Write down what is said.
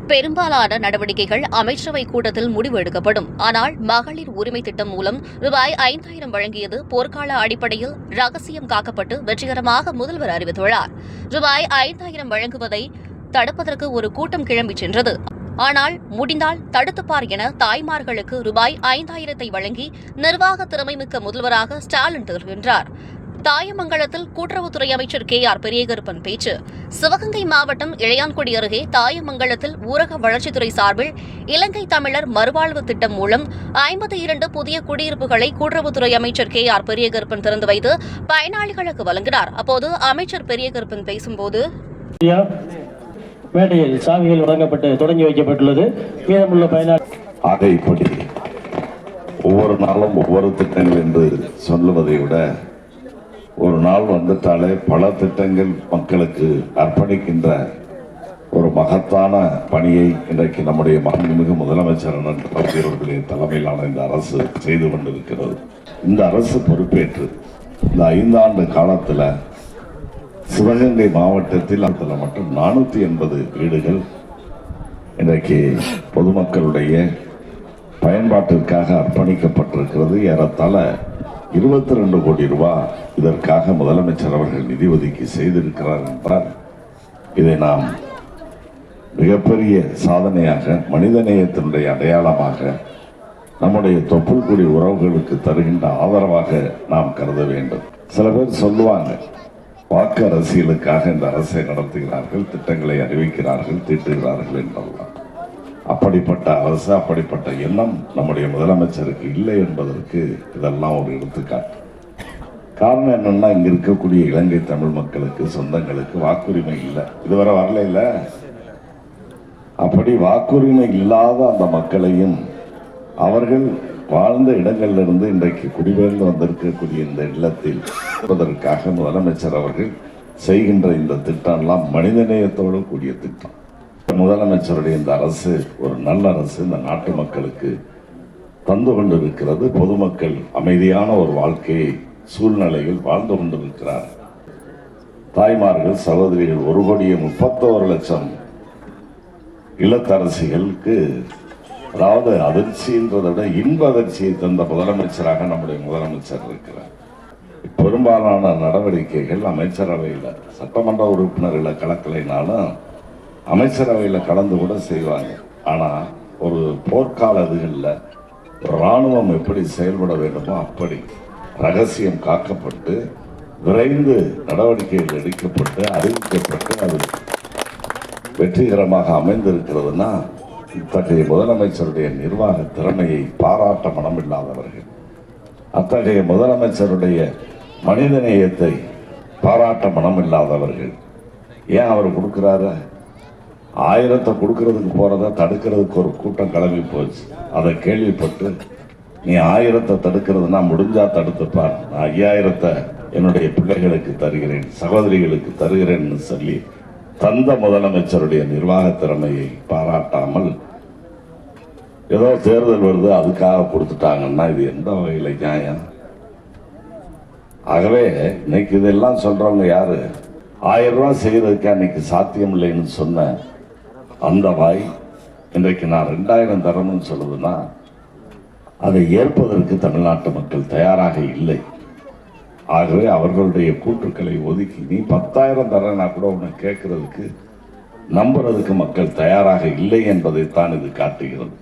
பெரும்பாலான நடவடிக்கைகள் அமைச்சரவை கூட்டத்தில் முடிவு எடுக்கப்படும். ஆனால் மகளிர் உரிமை திட்டம் மூலம் ரூபாய் 5,000 வழங்கியது போர்க்கால அடிப்படையில் ரகசியம் காக்கப்பட்டு வெற்றிகரமாக முதல்வர் அறிவித்துள்ளார். ரூபாய் 5,000 வழங்குவதை தடுப்பதற்கு ஒரு கூட்டம் கிளம்பிச் சென்றது. ஆனால் முடிந்தால் தடுத்துப்பார் என தாய்மார்களுக்கு ரூபாய் 5,000 வழங்கி நிர்வாக திறமைமிக்க முதல்வராக ஸ்டாலின் திகழ்கின்றார். தாயமங்கலத்தில் கூட்டுறவுத்துறை அமைச்சர் KR பெரியகருப்பன் பேச்சு. சிவகங்கை மாவட்டம் இளையான்குடி அருகே தாயமங்கலத்தில் ஊரக வளர்ச்சித்துறை சார்பில் இலங்கை தமிழர் மறுவாழ்வு திட்டம் மூலம் 52 புதிய குடியிருப்புகளை கூட்டுறவுத்துறை அமைச்சர் KR பெரியகருப்பன் திறந்து வைத்து பயனாளிகளுக்கு வழங்கினார். அப்போது அமைச்சர் பெரியகருப்பன் பேசும்போது, மேடையில் சாவிகள் வழங்கப்பட்டு தொடங்கி வைக்கப்பட்டுள்ளது. மீதமுள்ள பயனாளி இப்படி ஒவ்வொரு நாளும் ஒவ்வொரு திட்டங்கள் என்று சொல்லுவதை விட ஒரு நாள் வந்துட்டாலே பல திட்டங்கள் மக்களுக்கு அர்ப்பணிக்கின்ற ஒரு மகத்தான பணியை இன்றைக்கு நம்முடைய மாண்புமிகு முதலமைச்சர் அவர்களுடைய தலைமையிலான இந்த அரசு செய்து கொண்டிருக்கிறது. இந்த அரசு பொறுப்பேற்று இந்த 5 ஆண்டு காலத்தில் சிவகங்கை மாவட்டத்தில் மட்டும் 480 வீடுகள் இன்றைக்கு பொதுமக்களுடைய பயன்பாட்டிற்காக அர்ப்பணிக்கப்பட்டிருக்கிறது. ஏறத்தாழ 22 கோடி ரூபாய் இதற்காக முதலமைச்சர் அவர்கள் நிதி ஒதுக்கி செய்திருக்கிறார் என்றால் இதை நாம் மிகப்பெரிய சாதனையாக, மனிதநேயத்தினுடைய அடையாளமாக, நம்முடைய தொப்புள்குடி உறவுகளுக்கு தருகின்ற ஆதரவாக நாம் கருத வேண்டும். சில பேர் சொல்லுவாங்க, வாக்கு அரசியலுக்காக இந்த அரசை நடத்துகிறார்கள், திட்டங்களை அறிவிக்கிறார்கள், தீட்டுகிறார்கள் என்றெல்லாம். அப்படிப்பட்ட அரசு, அப்படிப்பட்ட எண்ணம் நம்முடைய முதலமைச்சருக்கு இல்லை என்பதற்கு இதெல்லாம் ஒரு எடுத்துக்காட்டு. காரணம் என்னன்னா, இங்க இருக்கக்கூடிய இலங்கை தமிழ் மக்களுக்கு, சொந்தங்களுக்கு வாக்குரிமை இல்லை, இதுவரை வரல இல்ல. அப்படி வாக்குரிமை இல்லாத அந்த மக்களையும் அவர்கள் வாழ்ந்த இடங்களிலிருந்து இன்றைக்கு குடிபெயர்ந்து வந்திருக்கக்கூடிய இந்த இல்லத்தில் இருப்பதற்காக முதலமைச்சர் அவர்கள் செய்கின்ற இந்த திட்டம் எல்லாம் மனிதநேயத்தோடு கூடிய திட்டம். முதலமைச்சருடைய இந்த அரசு ஒரு நல்ல அரசு, இந்த நாட்டு மக்களுக்கு தந்து கொண்டிருக்கிறது. பொதுமக்கள் அமைதியான ஒரு வாழ்க்கையை சூழ்நிலையில் வாழ்ந்து கொண்டிருக்கிறார். தாய்மார்கள், சகோதரிகள் 1,31,00,000 இல்லத்தரசிகளுக்கு, அதாவது அதிர்ச்சின்றதை விட இன்ப அதிர்ச்சியை தந்த முதலமைச்சராக நம்முடைய முதலமைச்சர் இருக்கிறார். பெரும்பாலான நடவடிக்கைகள் அமைச்சரவையில் சட்டமன்ற உறுப்பினர்களை கலக்கலைனாலும் அமைச்சரவையில் கலந்து கூட செய்வாங்க. ஆனால் ஒரு போர்க்கால இதுகளில் இராணுவம் எப்படி செயல்பட வேண்டுமோ அப்படி ரகசியம் காக்கப்பட்டு விரைந்து நடவடிக்கைகள் எடுக்கப்பட்டு அறிவிக்கப்பட்டு அது வெற்றிகரமாக அமைந்திருக்கிறதுனா இத்தகைய முதலமைச்சருடைய நிர்வாக திறமையை பாராட்ட மனமில்லாதவர்கள், அத்தகைய முதலமைச்சருடைய மனிதநேயத்தை பாராட்ட மனமில்லாதவர்கள். ஏன் அவர் கொடுக்கிறாரு? 1000 கொடுக்கறதுக்கு போறத தடுக்கிறதுக்கு ஒரு கூட்டம் கிளம்பி போச்சு. அதை கேள்விப்பட்டு, நீ 1000 தடுக்கிறதுனா முடிஞ்சா தடுத்துப்பார், நான் 5000 என்னுடைய பிள்ளைகளுக்கு தருகிறேன், சகோதரிகளுக்கு தருகிறேன்னு சொல்லி தந்த முதலமைச்சருடைய நிர்வாக திறமையை பாராட்டாமல் ஏதோ தேர்தல் வருது அதுக்காக கொடுத்துட்டாங்கன்னா இது எந்த வகையில் நியாயம்? ஆகவே இன்னைக்கு இதெல்லாம் சொல்றவங்க யாரு? 1000 ரூபாய் செய்யறதுக்கு அன்னைக்கு சாத்தியம் இல்லைன்னு சொன்ன அந்த வாய் இன்றைக்கு நான் 2000 தரணும்னு சொல்லுதுன்னா அதை ஏற்பதற்கு தமிழ்நாட்டு மக்கள் தயாராக இல்லை. ஆகவே அவர்களுடைய கூற்றுக்களை ஒதுக்கி நீ 10,000 தரனா கூட உன்னை கேட்கறதுக்கு, நம்புறதுக்கு மக்கள் தயாராக இல்லை என்பதைத்தான் இது காட்டுகிறது.